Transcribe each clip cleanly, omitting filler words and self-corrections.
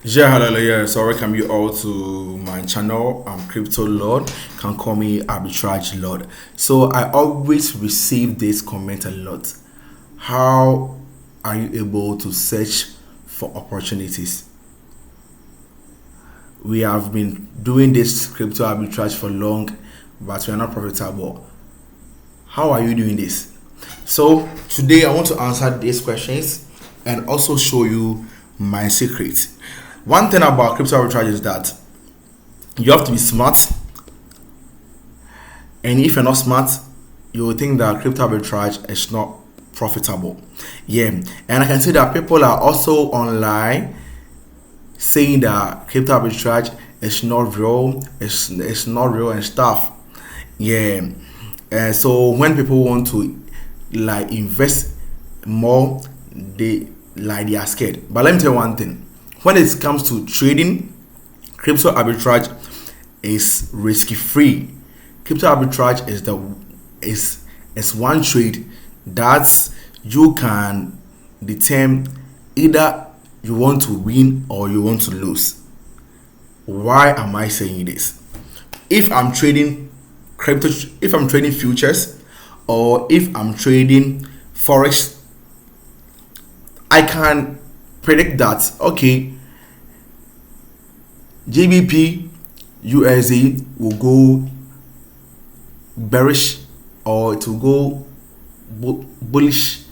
Yeah, hallelujah. So I welcome you all to my channel. I'm Crypto Lord. You can call me Arbitrage Lord. So I always receive this comment a lot. How are you able to search for opportunities? We have been doing this crypto arbitrage for long, but we are not profitable. How are you doing this? So today I want to answer these questions and also show you my secret. One thing about crypto arbitrage is that you have to be smart, and if you're not smart, you will think that crypto arbitrage is not profitable. Yeah, and I can see that people are also online saying that crypto arbitrage is not real, it's not real and stuff. Yeah, so when people want to like invest more, they are scared. But let me tell you one thing: when it comes to trading, crypto arbitrage is risky free. Crypto arbitrage is one trade that you can determine either you want to win or you want to lose. Why am I saying this? If I'm trading crypto, if I'm trading futures, or if I'm trading forex, I can predict that okay, GBP USD will go bearish or it will go bullish.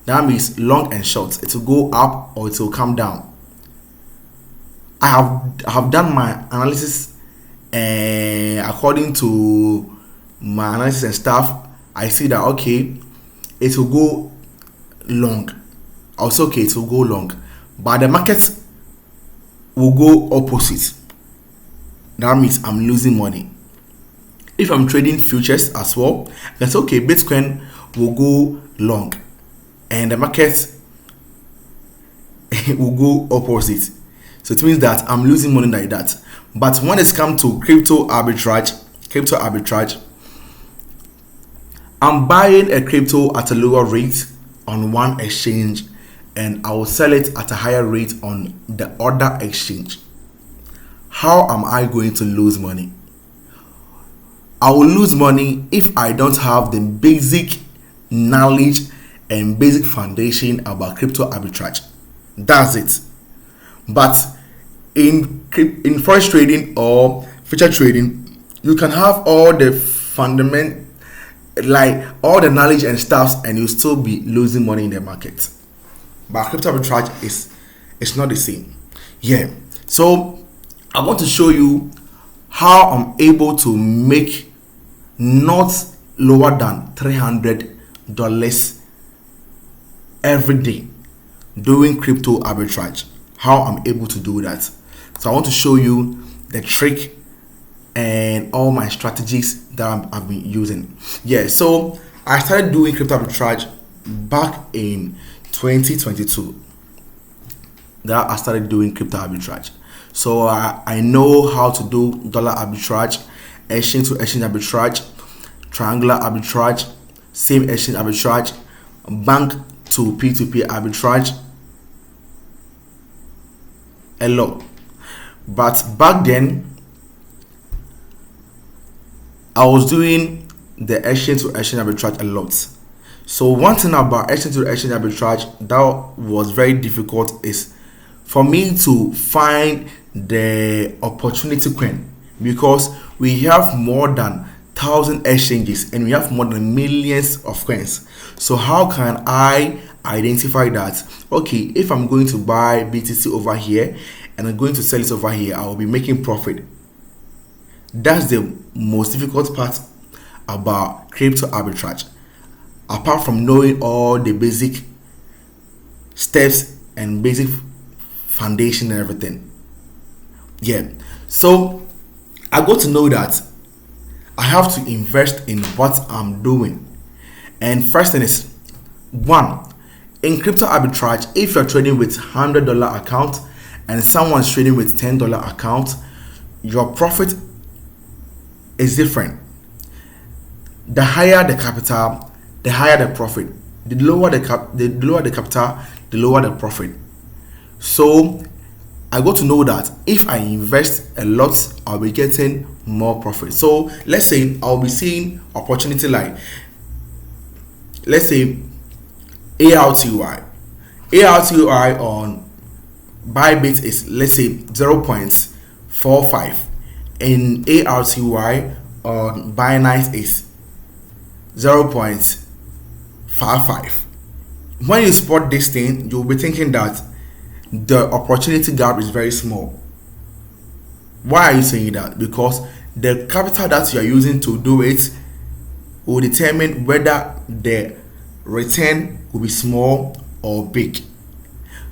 That means long and short. It will go up or it will come down. I have done my analysis, and according to my analysis and stuff, I see that okay, it will go long. Also, okay, it will go long, but the market will go opposite. That means I'm losing money. If I'm trading futures as well, that's okay. Bitcoin will go long, and the market will go opposite. So it means that I'm losing money like that. But when it's come to crypto arbitrage, I'm buying a crypto at a lower rate on one exchange, and I will sell it at a higher rate on the other exchange. How am I going to lose money? I will lose money if I don't have the basic knowledge and basic foundation about crypto arbitrage. That's it. But in forex trading or future trading, you can have all the fundament, like all the knowledge and stuff, and you'll still be losing money in the market. But crypto arbitrage is not the same. Yeah. So I want to show you how I'm able to make not lower than $300 every day doing crypto arbitrage. How I'm able to do that. So I want to show you the trick and all my strategies that I've been using. Yeah, so I started doing crypto arbitrage back in 2022. That I started doing crypto arbitrage. So I know how to do dollar arbitrage, exchange to exchange arbitrage, triangular arbitrage, same exchange arbitrage, bank to P2P arbitrage, a lot. But back then, I was doing the exchange to exchange arbitrage a lot. So one thing about exchange to exchange arbitrage that was very difficult is for me to find the opportunity coin, because we have more than 1,000 exchanges and we have more than millions of coins. So how can I identify that okay, if I'm going to buy BTC over here and I'm going to sell it over here, I will be making profit? That's the most difficult part about crypto arbitrage, apart from knowing all the basic steps and basic foundation and everything. Yeah, so I got to know that I have to invest in what I'm doing. And first thing is, one, in crypto arbitrage, if you're trading with $100 account and someone's trading with $10 account, your profit is different. The higher the capital, the higher the profit. The lower the capital, the lower the profit. So I got to know that if I invest a lot, I'll be getting more profit. So let's say I'll be seeing opportunity like, let's say ARTY. ARTY on Bybit is, let's say, 0.45, and ARTY on Binance is 0.55. When you spot this thing, you'll be thinking that the opportunity gap is very small. Why are you saying that? Because the capital that you are using to do it will determine whether the return will be small or big.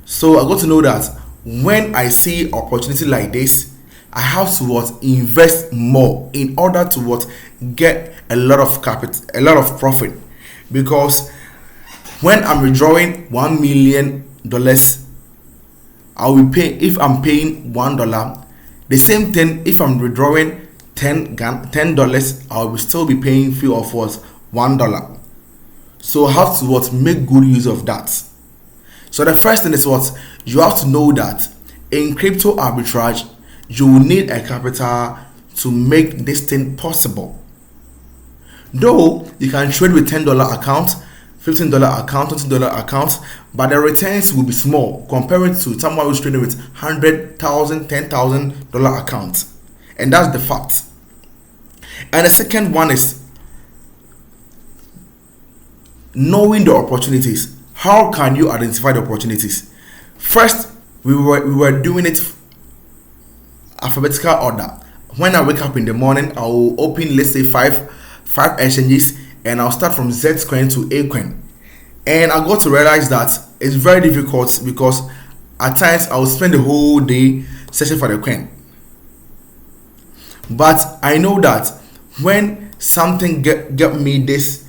So I got to know that when I see opportunity like this, I have to invest more in order to get a lot of capital, a lot of profit. Because when I'm withdrawing $1 million, I will pay, if I'm paying $1, the same thing if I'm withdrawing $10, I will still be paying fee of $1. So I have to make good use of that. So the first thing is you have to know that in crypto arbitrage, you will need a capital to make this thing possible. Though you can trade with $10 account, $15 account, $20 account, but the returns will be small compared to someone who's trading with $100,000, $10,000 account. And that's the fact. And the second one is knowing the opportunities. How can you identify the opportunities? First, we were doing it alphabetical order. When I wake up in the morning, I will open, let's say, five exchanges, and I'll start from Z coin to A coin. And I got to realize that it's very difficult because at times I will spend the whole day searching for the coin. But I know that when something get me this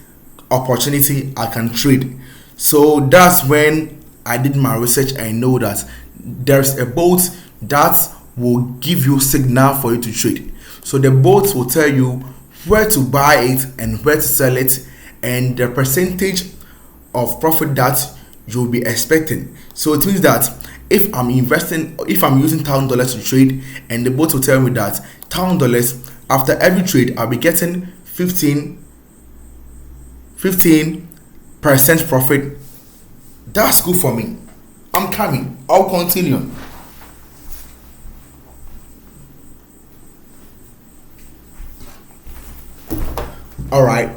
opportunity, I can trade. So that's when I did my research. I know that there's a bot that will give you signal for you to trade. So the bot will tell you where to buy it and where to sell it, and the percentage of profit that you'll be expecting. So it means that if I'm using $1,000 to trade, and the bot will tell me that $1,000 after every trade I'll be getting 15% profit, that's good for me. I'm coming. I'll continue. All right,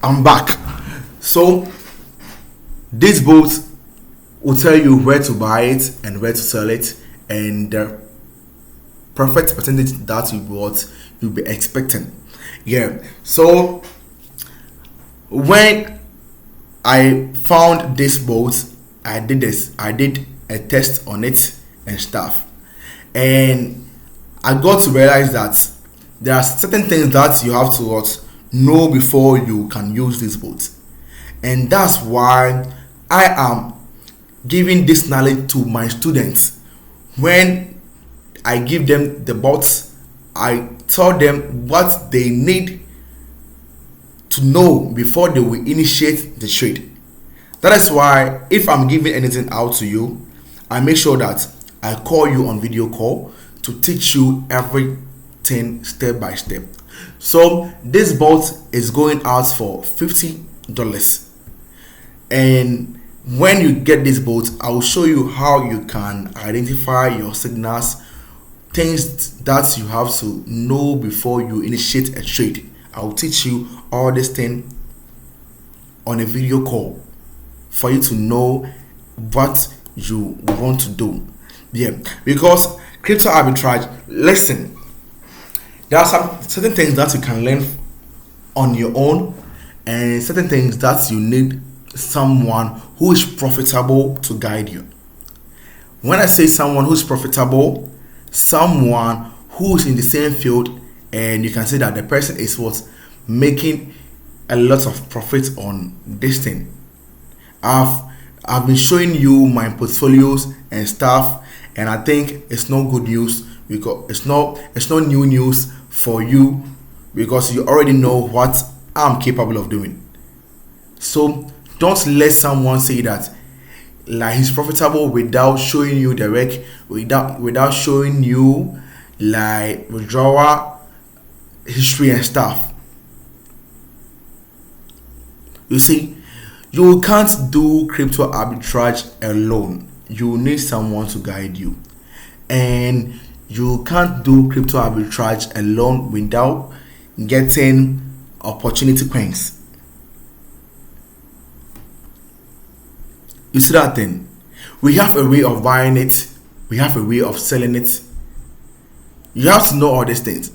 I'm back. So this bot will tell you where to buy it and where to sell it, and the perfect percentage that you'll be expecting. Yeah. So when I found this bot, I did a test on it and stuff, and I got to realize that there are certain things that you have to know before you can use this bot. And that's why I am giving this knowledge to my students. When I give them the bots, I tell them what they need to know before they will initiate the trade. That is why if I'm giving anything out to you, I make sure that I call you on video call to teach you everything step by step. So this bot is going out for $50. And when you get this bot, I will show you how you can identify your signals, things that you have to know before you initiate a trade. I will teach you all this thing on a video call for you to know what you want to do. Yeah, because crypto arbitrage, listen, there are some certain things that you can learn on your own, and certain things that you need someone who is profitable to guide you. When I say someone who's profitable, someone who's in the same field, and you can say that the person is making a lot of profit on this thing. I've been showing you my portfolios and stuff, and I think it's not good news because it's not new news for you, because you already know what I'm capable of doing. So don't let someone say that like he's profitable without showing you the work, without showing you like withdrawal history and stuff. You see, you can't do crypto arbitrage alone. You need someone to guide you, and you can't do crypto arbitrage alone without getting opportunity coins. You see that thing? We have a way of buying it, we have a way of selling it. You have to know all these things.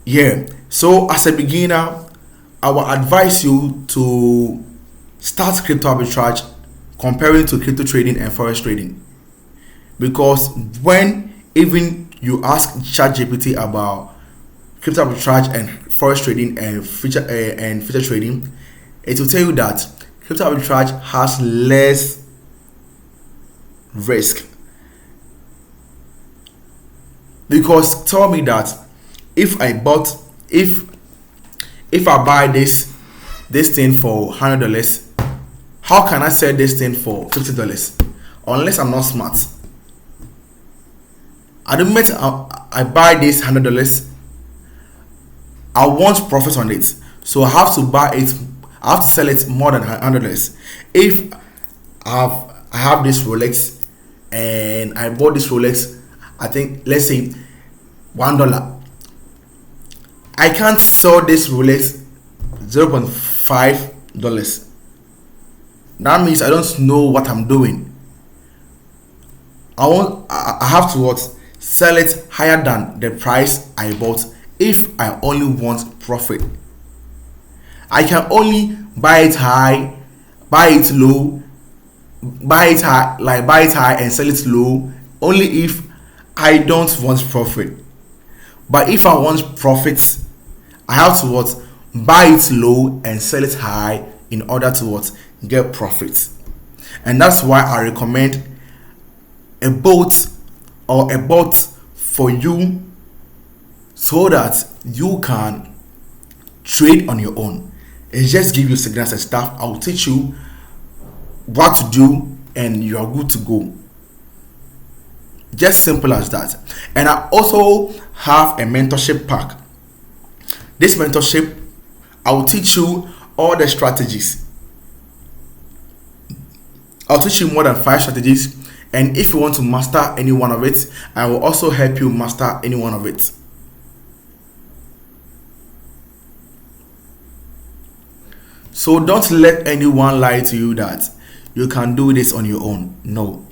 Yeah. So as a beginner, I will advise you to start crypto arbitrage comparing to crypto trading and forex trading. Because when even you ask ChatGPT about crypto arbitrage and forex trading and future trading, it will tell you that crypto arbitrage has less risk. Because tell me that if I buy this thing for $100, how can I sell this thing for $50? Unless I'm not smart. At the moment I buy this $100, I want profit on it, so I have to buy it. I have to sell it more than $100. If I have this Rolex and I bought this Rolex, I think let's say $1, I can't sell this Rolex $0.5. That means I don't know what I'm doing. I have to what? Sell it higher than the price I bought if I only want profit. I can only buy it high, buy it low, buy it high and sell it low only if I don't want profit. But if I want profits, I have to what? Buy it low and sell it high in order to what? Get profits. And that's why I recommend a bot for you, so that you can trade on your own. It just give you signals and stuff. I'll teach you what to do and you are good to go. Just simple as that. And I also have a mentorship pack. This mentorship, I will teach you all the strategies. I'll teach you more than 5 strategies, and if you want to master any one of it, I will also help you master any one of it. So don't let anyone lie to you that you can do this on your own. No.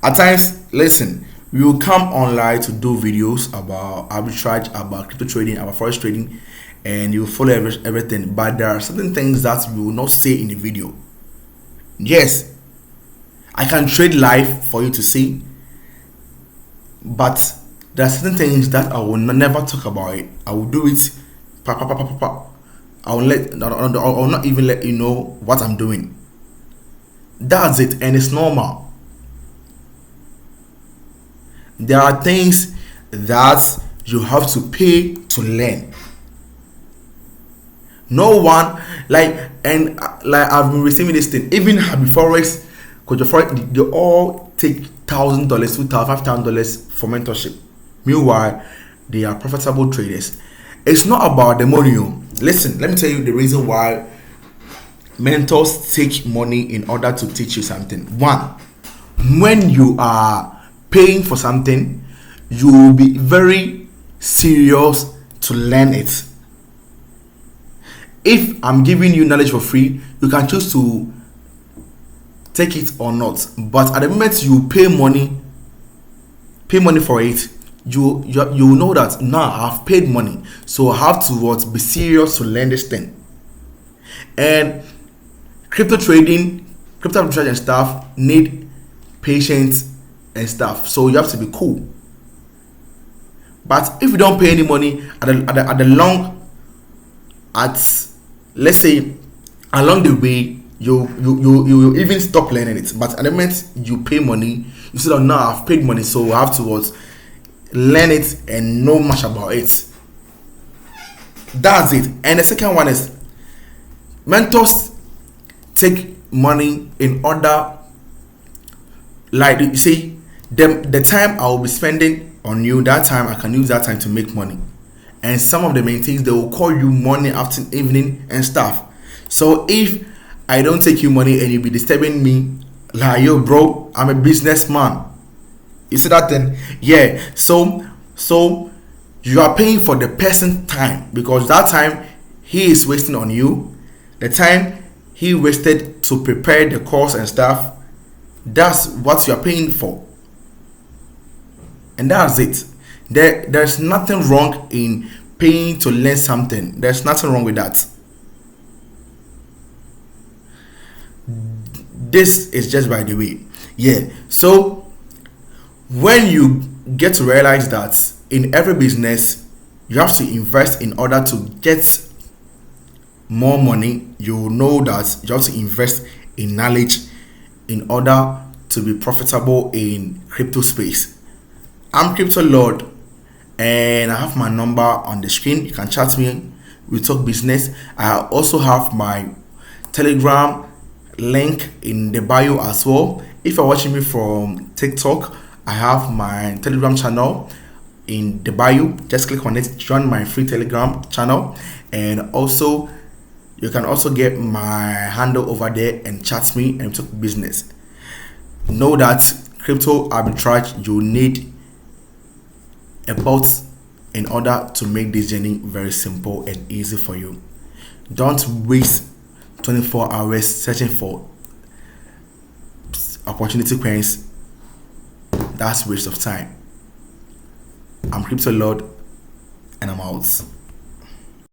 At times, listen, we will come online to do videos about arbitrage, about crypto trading, about forex trading, and you will follow everything. But there are certain things that we will not say in the video. Yes, I can trade live for you to see, but there are certain things that I will never talk about it. I will do it. I will not even let you know what I'm doing. That's it, and it's normal. There are things that you have to pay to learn. No one like I've been receiving this thing. Even forex, they all take $1,000, $2,000, $5,000 for mentorship. Meanwhile, they are profitable traders. It's not about the money. Listen, let me tell you the reason why mentors take money in order to teach you something. One, when you are paying for something, you will be very serious to learn it. If I'm giving you knowledge for free, you can choose to take it or not. But at the moment you pay money for it, you know that now I've paid money, so I have to be serious to learn this thing. And crypto trading, crypto arbitrage and stuff need patience and stuff, so you have to be cool. But if you don't pay any money let's say along the way, you even stop learning it. But at the moment you pay money, you say, "Oh, now I've paid money, so I have to learn it and know much about it." That's it. And the second one is mentors take money in order, like you see, the time I will be spending on you, that time I can use that time to make money. And some of the main things, they will call you morning, afternoon, evening and stuff. So if I don't take you money and you be disturbing me like, yo bro, I'm a businessman, you see that then? Yeah. So you are paying for the person time, because that time he is wasting on you, the time he wasted to prepare the course and stuff. That's what you are paying for, and that's it. There's nothing wrong in paying to learn something. There's nothing wrong with that. This is just by the way. Yeah. So when you get to realize that in every business you have to invest in order to get more money, you know that you have to invest in knowledge in order to be profitable in crypto space. I'm Crypto Lord, and I have my number on the screen. You can chat me. We talk business. I also have my Telegram link in the bio as well. If you're watching me from TikTok, I have my Telegram channel in the bio. Just click on it, join my free Telegram channel, and also you can also get my handle over there and chat me and talk business. Know that crypto arbitrage, you need a bot in order to make this journey very simple and easy for you. Don't waste 24 hours searching for opportunity coins. That's waste of time. I'm Crypto Lord, and I'm out.